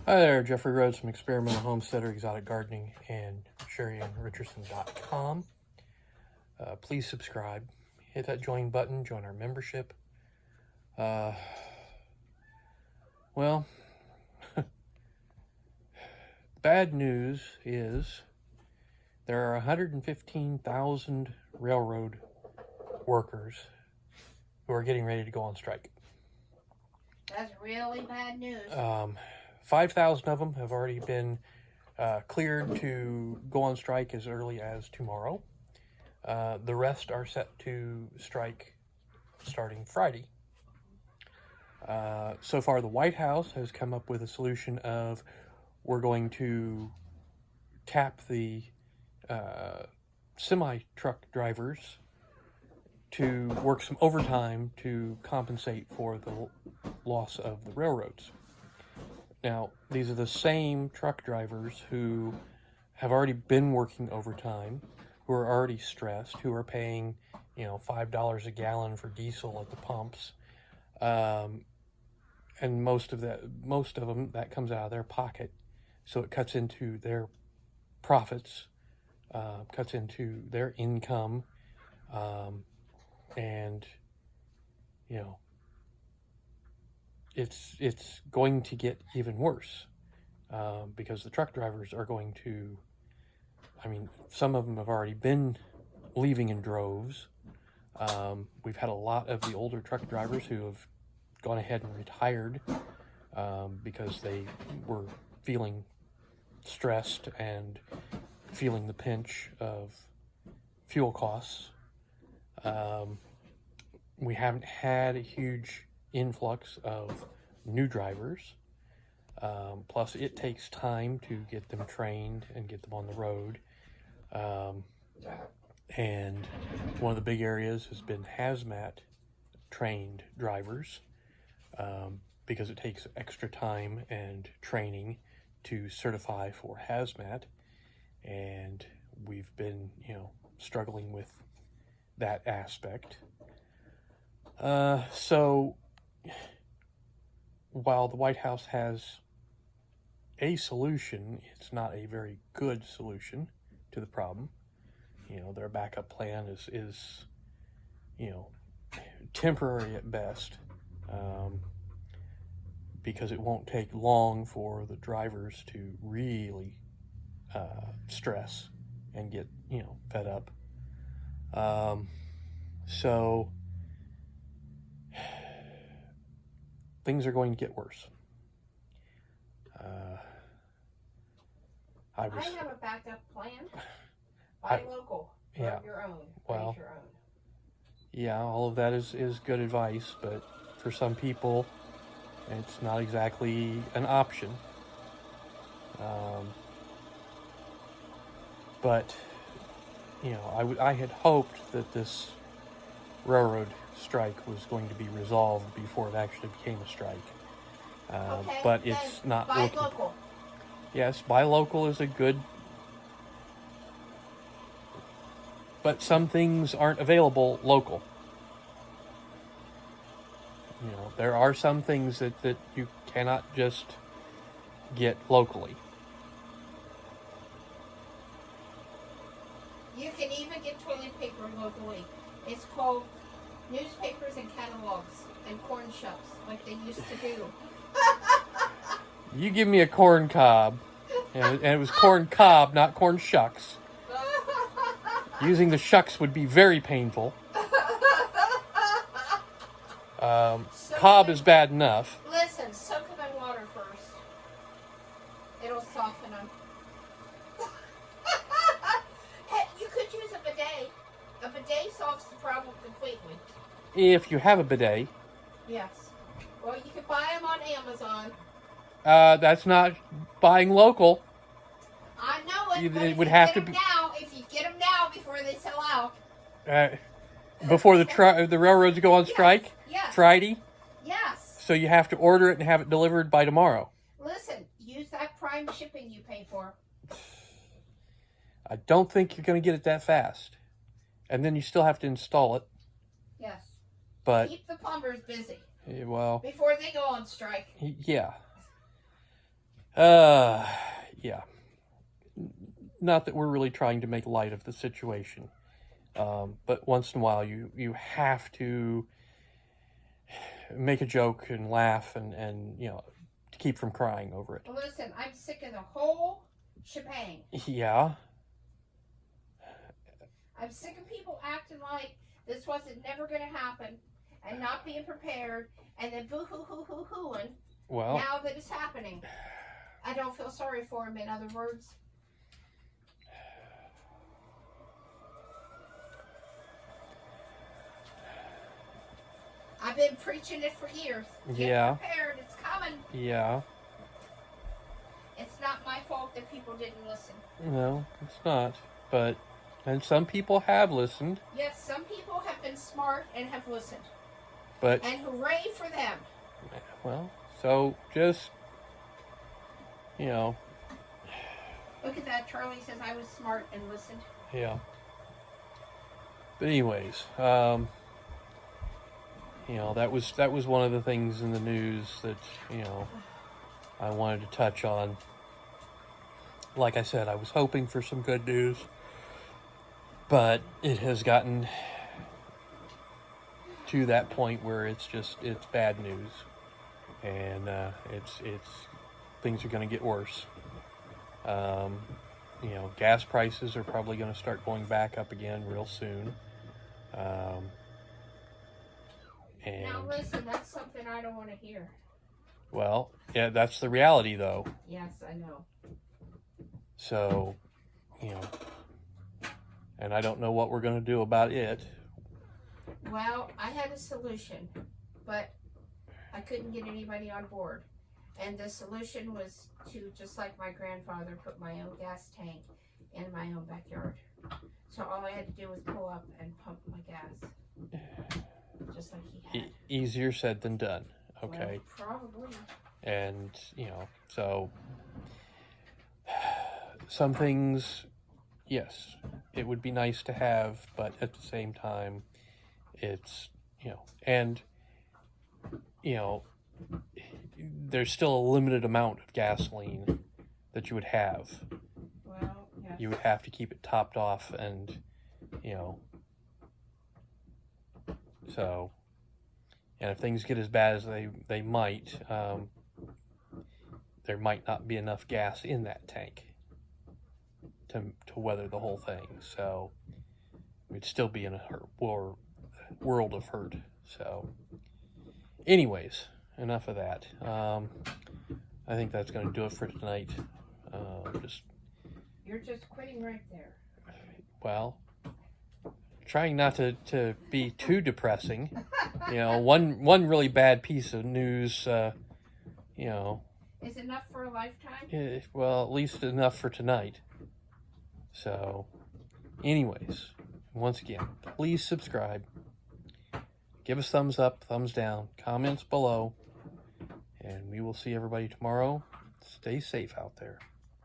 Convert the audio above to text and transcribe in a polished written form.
Hi there, Jeffrey Rhoades from Experimental Homesteader, Exotic Gardening, and Sheri and Richerson.com. Please subscribe. Hit that join button, join our membership. Well, bad news is there are 115,000 railroad workers who are getting ready to go on strike. That's really bad news. 5,000 of them have already been cleared to go on strike as early as tomorrow. The rest are set to strike starting Friday. So far, the White House has come up with a solution of we're going to tap the semi-truck drivers to work some overtime to compensate for the loss of the railroads. Now, these are the same truck drivers who have already been working overtime, who are already stressed, who are paying, $5 a gallon for diesel at the pumps, and most of them that comes out of their pocket, so it cuts into their profits, cuts into their income, and it's going to get even worse because the truck drivers are going to, some of them have already been leaving in droves. We've had a lot of the older truck drivers who have gone ahead and retired because they were feeling stressed and feeling the pinch of fuel costs. We haven't had a huge influx of new drivers. Plus, it takes time to get them trained and get them on the road. And one of the big areas has been hazmat trained drivers because it takes extra time and training to certify for hazmat. And we've been, struggling with that aspect. So while the White House has a solution, it's not a very good solution to the problem. Their backup plan is temporary at best, because it won't take long for the drivers to really stress and get, fed up. So things are going to get worse. I have a backup plan. Buy local. Yeah. Your own. Well, your own. Yeah, all of that is good advice, but for some people, it's not exactly an option. But I had hoped that this railroad strike was going to be resolved before it actually became a strike. Okay, but it's not buy looking. Local. Yes, buy local is a good, but some things aren't available local. There are some things that you cannot just get locally. You can even get toilet paper locally. It's called newspapers and catalogs and corn shucks, like they used to do. You give me a corn cob, and it was corn cob, not corn shucks. Using the shucks would be very painful. Cob is bad enough. Listen, soak them in water first. It'll soften them. Hey, you could use a bidet. A bidet solves the problem completely. If you have a bidet. Yes. Well, you can buy them on Amazon. That's not buying local. I know it, but it would have to be now. If you get them now before they sell out. Before the railroads go on strike. Yes. Friday. Yes. So you have to order it and have it delivered by tomorrow. Listen, use that prime shipping you pay for. I don't think you're going to get it that fast. And then you still have to install it. Yes. But keep the plumbers busy. Well, before they go on strike. Yeah. Yeah. Not that we're really trying to make light of the situation. But once in a while, you have to make a joke and laugh and you know, to keep from crying over it. Well, listen, I'm sick of the whole shebang. Yeah. I'm sick of people acting like this wasn't never going to happen and not being prepared and then boo-hoo-hoo-hoo-hooing Well, now that it's happening. I don't feel sorry for them, in other words. I've been preaching it for years. Yeah. Get prepared, it's coming. Yeah. It's not my fault that people didn't listen. No, it's not. But, and some people have listened. Yes, some people have been smart and have listened. But, and hooray for them. Well, so just, you know. Look at that. Charlie says I was smart and listened. Yeah. But anyways, you know, that was one of the things in the news that, you know, I wanted to touch on. Like I said, I was hoping for some good news, but it has gotten to that point where it's bad news, and it's things are going to get worse. You know, gas prices are probably going to start going back up again real soon. And now listen, that's something I don't want to hear. Well, yeah, that's the reality, though. Yes, I know. So, you know, and I don't know what we're going to do about it. Well, I had a solution, but I couldn't get anybody on board. And the solution was to, just like my grandfather, put my own gas tank in my own backyard. So all I had to do was pull up and pump my gas. Just like he had. Easier said than done. Okay. Well, probably. And, you know, so some things, yes, it would be nice to have, but at the same time, it's, you know, and, you know, there's still a limited amount of gasoline that you would have. Well, yes. You would have to keep it topped off and, you know, so, and if things get as bad as they might, there might not be enough gas in that tank to weather the whole thing. So we'd still be in a world of hurt. So anyways, enough of that. I think that's going to do it for tonight. You're just quitting right there. Well, trying not to be too depressing. You know, one really bad piece of news, you know. Is enough for a lifetime? Well, at least enough for tonight. So, anyways, once again, please subscribe. Give us thumbs up, thumbs down, comments below. And we will see everybody tomorrow. Stay safe out there.